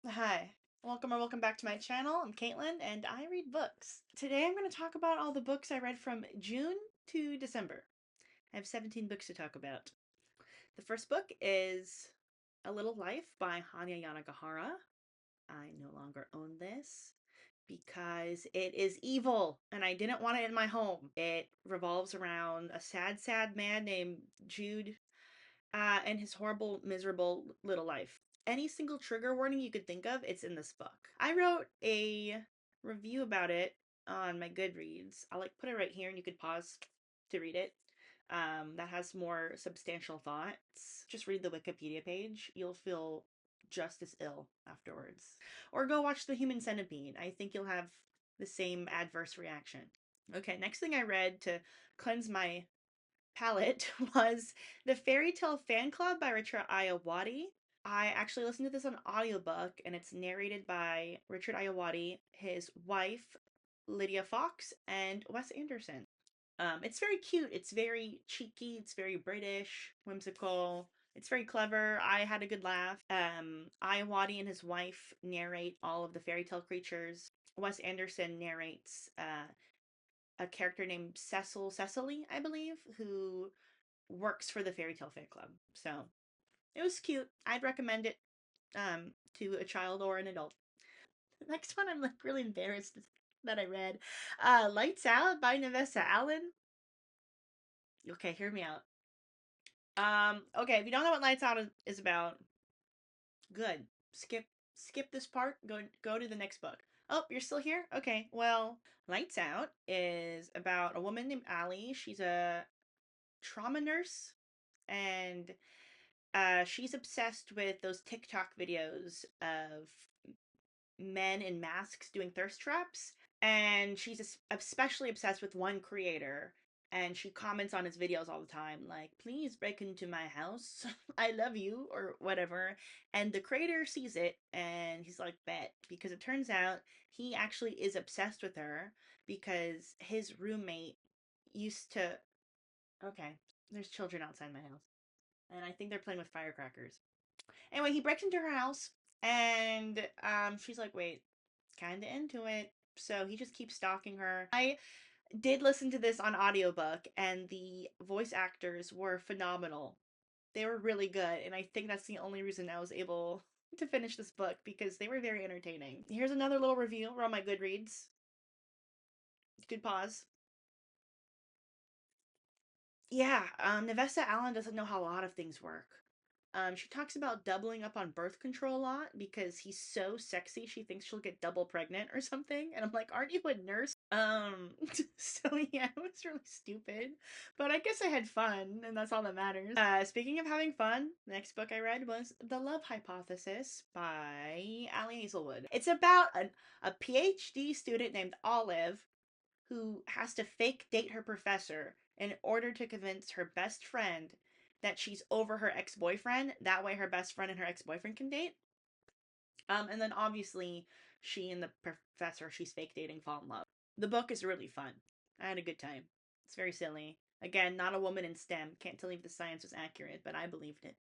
Hi, welcome or welcome back to my channel. I'm Caitlin and I read books. Today I'm going to talk about all the books I read from June to December. I have 17 books to talk about. The first book is A Little Life by Hanya Yanagihara. I no longer own this because it is evil and I didn't want it in my home. It revolves around a sad, sad man named Jude and his horrible, miserable little life. Any single trigger warning you could think of, it's in this book. I wrote a review about it on my Goodreads. I'll put it right here and you could pause to read it. That has more substantial thoughts. Just read the Wikipedia page. You'll feel just as ill afterwards. Or go watch The Human Centipede. I think you'll have the same adverse reaction. Okay, next thing I read to cleanse my palette was the Fairy Tale Fan Club by Richard Ayoade. I actually listened to this on audiobook and it's narrated by Richard Ayoade, his wife, Lydia Fox, and Wes Anderson. It's very cute. It's very cheeky. It's very British, whimsical. It's very clever. I had a good laugh. Ayoade and his wife narrate all of the fairy tale creatures. Wes Anderson narrates a character named Cecily, I believe, who works for the Fairy Tale Fan Club. So it was cute. I'd recommend it to a child or an adult. The next one I'm really embarrassed that I read. Lights Out by Navessa Allen. Okay, hear me out. Okay, if you don't know what Lights Out is about, good. Skip this part. Go to the next book. Oh, you're still here? Okay. Well, Lights Out is about a woman named Allie. She's a trauma nurse and she's obsessed with those TikTok videos of men in masks doing thirst traps. And she's especially obsessed with one creator. And she comments on his videos all the time, like, please break into my house. I love you, or whatever. And the creator sees it and he's like, bet. Because it turns out he actually is obsessed with her because his roommate used to. Okay, there's children outside my house. And I think they're playing with firecrackers. Anyway, he breaks into her house and she's like, wait, kinda into it. So he just keeps stalking her. I did listen to this on audiobook and the voice actors were phenomenal. They were really good, and I think that's the only reason I was able to finish this book because they were very entertaining. Here's another little review. We're on my Goodreads. You could pause. Yeah, Navessa Allen doesn't know how a lot of things work. She talks about doubling up on birth control a lot because he's so sexy she thinks she'll get double pregnant or something. And I'm like, aren't you a nurse? So yeah, it was really stupid. But I guess I had fun, and that's all that matters. Speaking of having fun, the next book I read was The Love Hypothesis by Ali Hazelwood. It's about a PhD student named Olive who has to fake date her professor in order to convince her best friend that she's over her ex-boyfriend. That way her best friend and her ex-boyfriend can date. And then obviously she and the professor she's fake dating fall in love. The book is really fun. I had a good time. It's very silly. Again, not a woman in STEM. Can't tell if the science was accurate, but I believed it.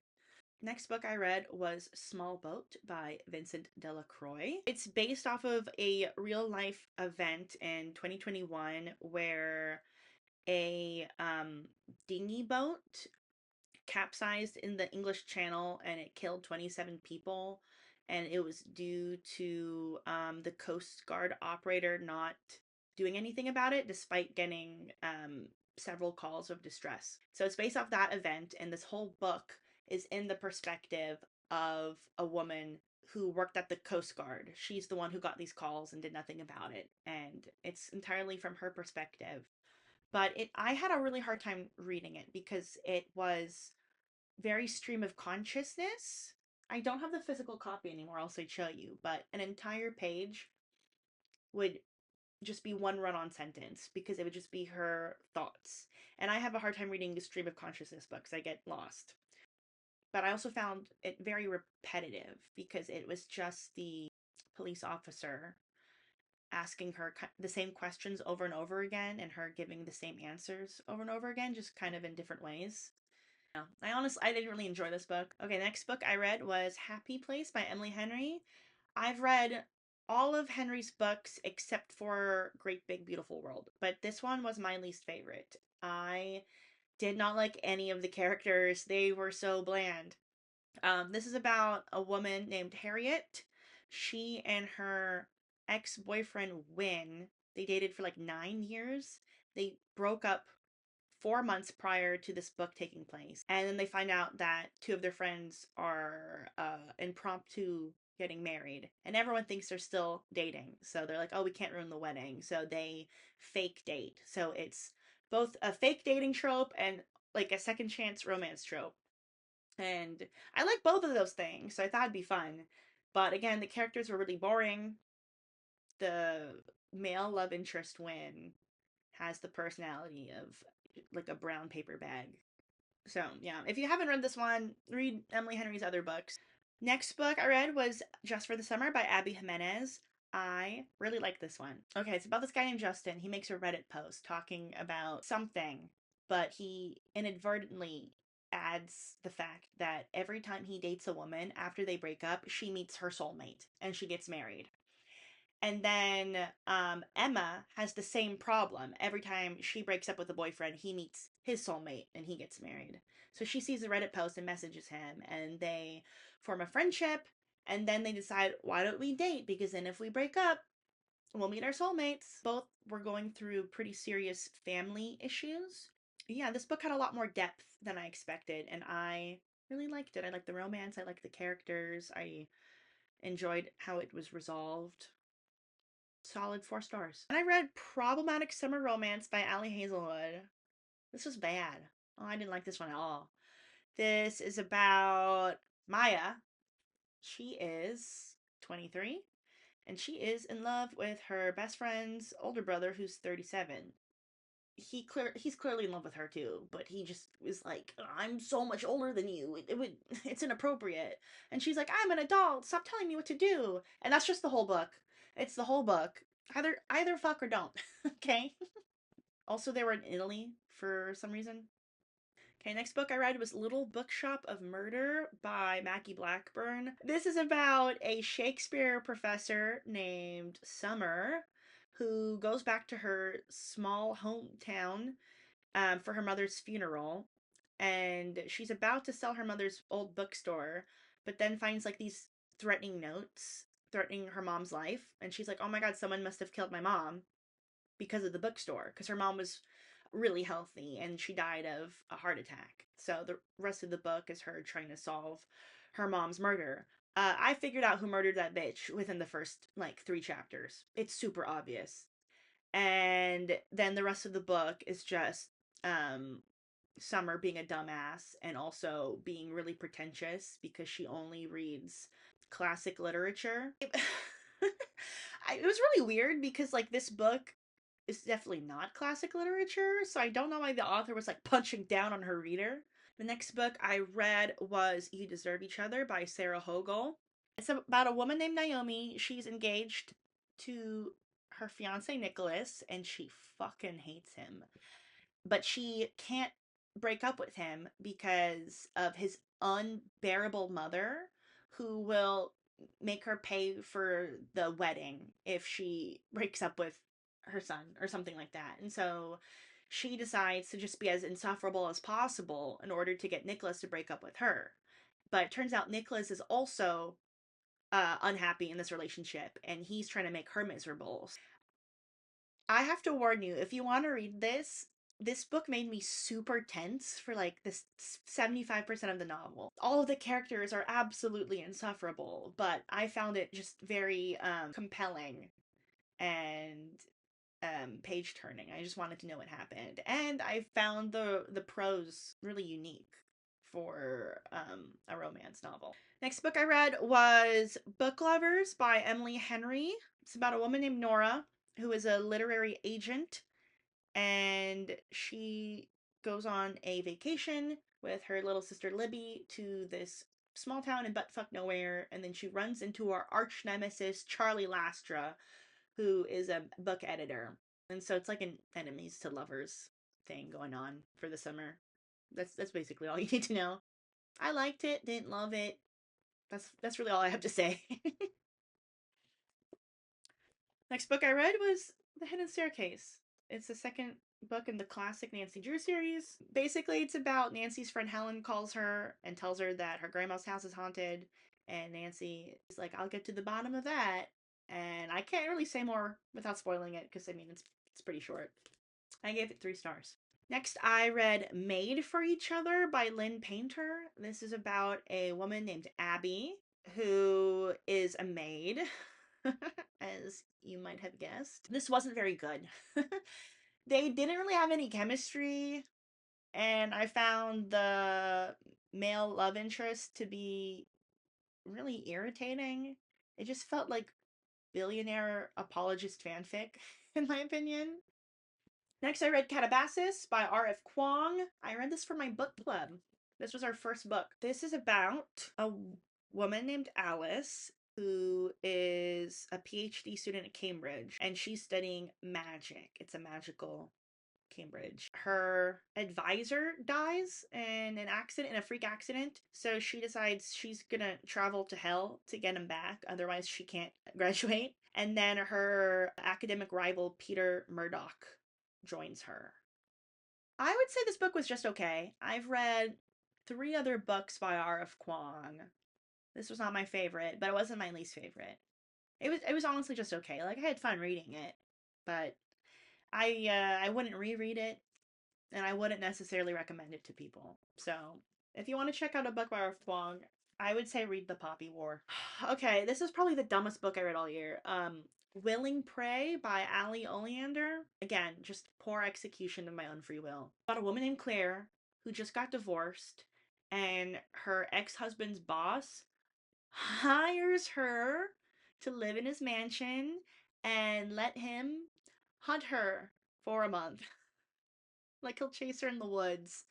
Next book I read was Small Boat by Vincent Delacroix. It's based off of a real life event in 2021 where a dinghy boat capsized in the English Channel and it killed 27 people. And it was due to the Coast Guard operator not doing anything about it despite getting several calls of distress. So it's based off that event, and this whole book is in the perspective of a woman who worked at the Coast Guard. She's the one who got these calls and did nothing about it. And it's entirely from her perspective. But I had a really hard time reading it because it was very stream of consciousness. I don't have the physical copy anymore, else I'd show you, but an entire page would just be one run-on sentence because it would just be her thoughts. And I have a hard time reading the stream of consciousness books. I get lost. But I also found it very repetitive because it was just the police officer asking her the same questions over and over again and her giving the same answers over and over again, just kind of in different ways. No, I didn't really enjoy this book. Okay, the next book I read was Happy Place by Emily Henry. I've read all of Henry's books except for Great Big Beautiful World, but this one was my least favorite. I did not like any of the characters. They were so bland. This is about a woman named Harriet. She and her ex boyfriend, Win, they dated for like 9 years. They broke up 4 months prior to this book taking place. And then they find out that two of their friends are impromptu getting married. And everyone thinks they're still dating. So they're like, oh, we can't ruin the wedding. So they fake date. So it's both a fake dating trope and like a second chance romance trope. And I like both of those things, so I thought it'd be fun. But again, the characters were really boring. The male love interest Win has the personality of like a brown paper bag. So, yeah, if you haven't read this one, read Emily Henry's other books. Next book I read was Just for the Summer by Abby Jimenez. I really like this one. Okay, it's about this guy named Justin. He makes a Reddit post talking about something, but he inadvertently adds the fact that every time he dates a woman after they break up, she meets her soulmate and she gets married. And then Emma has the same problem. Every time she breaks up with a boyfriend, he meets his soulmate and he gets married. So she sees the Reddit post and messages him, and they form a friendship. And then they decide, why don't we date? Because then if we break up, we'll meet our soulmates. Both were going through pretty serious family issues. Yeah, this book had a lot more depth than I expected, and I really liked it. I liked the romance, I liked the characters, I enjoyed how it was resolved. Solid 4 stars. And I read Problematic Summer Romance by Ali Hazelwood. This was bad. Oh, I didn't like this one at all. This is about Maya. She is 23 and she is in love with her best friend's older brother who's 37. He's clearly in love with her too, but he just is like, I'm so much older than you. It's inappropriate. And she's like, I'm an adult. Stop telling me what to do. And that's just the whole book. It's the whole book. Either fuck or don't. Okay. Also, they were in Italy for some reason. Okay, next book I read was Little Bookshop of Murder by Mackie Blackburn. This is about a Shakespeare professor named Summer who goes back to her small hometown for her mother's funeral. And she's about to sell her mother's old bookstore, but then finds like these threatening notes threatening her mom's life. And she's like, oh my God, someone must have killed my mom because of the bookstore, because her mom was really healthy and she died of a heart attack. So the rest of the book is her trying to solve her mom's murder. I figured out who murdered that bitch within the first like 3 chapters. It's super obvious. And then the rest of the book is just um Summer being a dumbass and also being really pretentious because she only reads classic literature. It was really weird because like this book is definitely not classic literature, so I don't know why the author was like punching down on her reader. The next book I read was You Deserve Each Other by Sarah Hogel. It's about a woman named Naomi. She's engaged to her fiance Nicholas and she fucking hates him. But she can't break up with him because of his unbearable mother who will make her pay for the wedding if she breaks up with her son or something like that. And so she decides to just be as insufferable as possible in order to get Nicholas to break up with her. But it turns out Nicholas is also unhappy in this relationship and he's trying to make her miserable. I have to warn you, if you want to read this, this book made me super tense for like this 75% of the novel. All of the characters are absolutely insufferable, but I found it just very compelling and page turning. I just wanted to know what happened. And I found the prose really unique for a romance novel. Next book I read was Book Lovers by Emily Henry. It's about a woman named Nora who is a literary agent and she goes on a vacation with her little sister Libby to this small town in buttfuck nowhere, and then she runs into our arch nemesis Charlie Lastra, who is a book editor. And so it's like an enemies to lovers thing going on for the summer. That's basically all you need to know. I liked it, didn't love it. That's really all I have to say. Next book I read was The Hidden Staircase. It's the second book in the classic Nancy Drew series. Basically, it's about Nancy's friend Helen calls her and tells her that her grandma's house is haunted, and Nancy is like, I'll get to the bottom of that. And I can't really say more without spoiling it because I mean it's pretty short. I gave it 3 stars. Next, I read Made for Each Other by Lynn Painter. This is about a woman named Abby who is a maid, as you might have guessed. This wasn't very good. They didn't really have any chemistry, and I found the male love interest to be really irritating. It just felt like billionaire apologist fanfic, in my opinion. Next, I read Catabasis by R.F. Kuang. I read this for my book club. This was our first book. This is about a woman named Alice who is a PhD student at Cambridge, and she's studying magic. It's a magical Cambridge. Her advisor dies in an accident, in a freak accident, so she decides she's gonna travel to hell to get him back, otherwise she can't graduate. And then her academic rival, Peter Murdoch, joins her. I would say this book was just okay. I've read 3 other books by R.F. Kuang. This was not my favorite, but it wasn't my least favorite. It was honestly just okay. Like I had fun reading it, but I wouldn't reread it, and I wouldn't necessarily recommend it to people. So if you want to check out a book by R.F. Kuang, I would say read The Poppy War. Okay, this is probably the dumbest book I read all year. Willing Prey by Ali Oleander. Again, just poor execution of my own free will. About a woman named Claire who just got divorced, and her ex-husband's boss hires her to live in his mansion and let him hunt her for a month. Like he'll chase her in the woods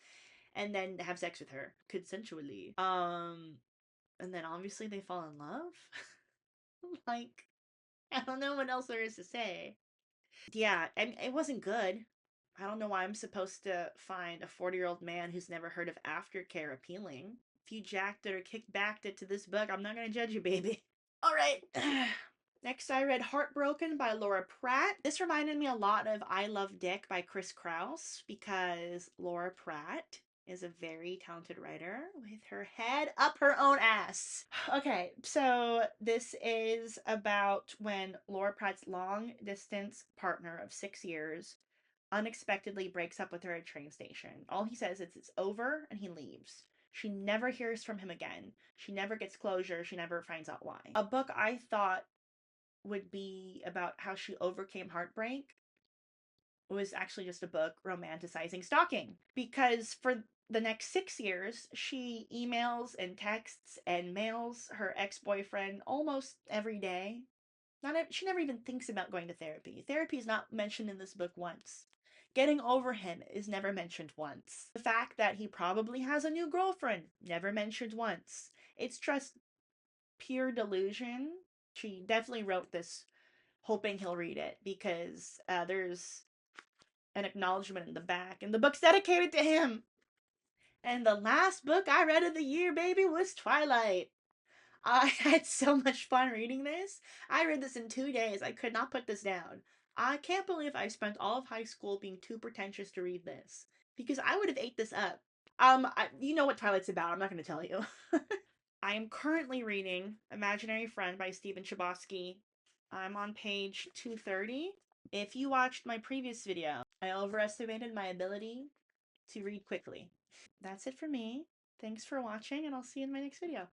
and then have sex with her consensually. And then obviously they fall in love. Like, I don't know what else there is to say. Yeah, and it wasn't good. I don't know why I'm supposed to find a 40-year-old man who's never heard of aftercare appealing. If you jacked it or kickbacked it to this book, I'm not gonna judge you, baby. All right. Next, I read Heartbroken by Laura Pratt. This reminded me a lot of I Love Dick by Chris Kraus because Laura Pratt is a very talented writer with her head up her own ass. Okay, so this is about when Laura Pratt's long distance partner of 6 years unexpectedly breaks up with her at a train station. All he says is it's over and he leaves. She never hears from him again. She never gets closure. She never finds out why. A book I thought would be about how she overcame heartbreak was actually just a book romanticizing stalking. Because for the next 6 years, she emails and texts and mails her ex-boyfriend almost every day. She never even thinks about going to therapy. Therapy is not mentioned in this book once. Getting over him is never mentioned once. The fact that he probably has a new girlfriend, never mentioned once. It's just pure delusion. She definitely wrote this hoping he'll read it because there's an acknowledgement in the back, and the book's dedicated to him. And the last book I read of the year, baby, was Twilight. I had so much fun reading this. I read this in 2 days. I could not put this down. I can't believe I spent all of high school being too pretentious to read this because I would have ate this up. You know what Twilight's about. I'm not going to tell you. I am currently reading Imaginary Friend by Stephen Chbosky. I'm on page 230. If you watched my previous video, I overestimated my ability to read quickly. That's it for me. Thanks for watching, and I'll see you in my next video.